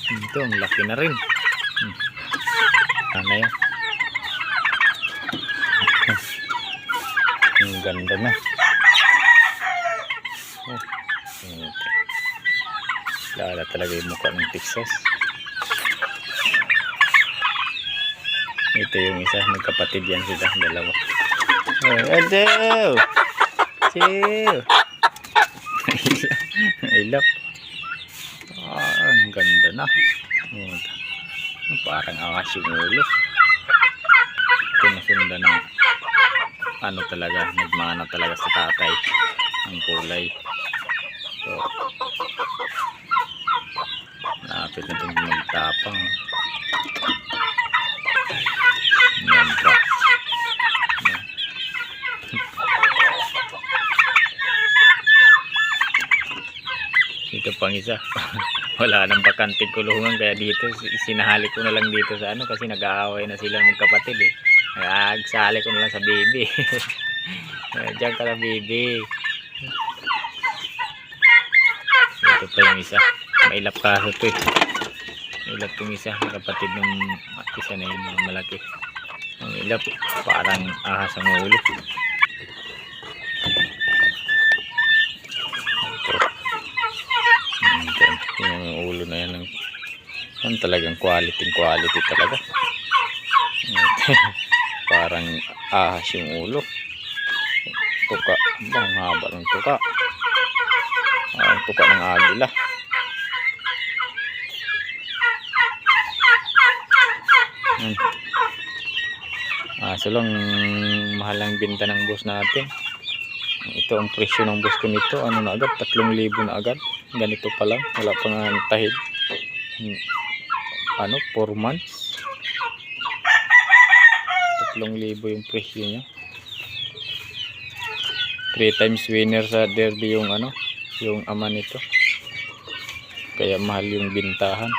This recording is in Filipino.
Ito, ang laki na rin. Ano yan? Ang ganda na. Lala talaga yung mukha ng Texas. Ito yung isa, magkapatid yan sila, dalawa. Adew! Chill! Ilap. Ang ganda na. Parang angas yung ulo. Ito nasunda ng ano talaga, nagmana talaga sa tatay ang kulay. So, napit na itong magtapang. Yan pa. Ito pang isa. Wala nang bakanting kulungan, kaya dito sinahali ko na lang dito sa ano, kasi nag-aaway na sila magkapatid eh. Nagsali ko na lang sa baby. Diyan ka na baby. Ito pa yung isa. Mailap kaso ito eh. Mailap yung isa, kapatid ng isa na yun, malaki. Ang ilap, parang ahas ang ulo. Yung ulo na yan, ang talagang quality talaga. Parang ahas yung ulo. Tuka, ang haba ng tuka. Ang tuka ng agila. So lang mahal ang binta ng boss natin. Ito ang presyo ng boss ko nito, ano na agad, 3,000 na agad. Ganito pa lang, wala pang tahid. Ano, 4 months. 3,000 yung presyo niya. 3 times winner sa derby yung ano, yung ama nito. Kaya mahal yung bintahan.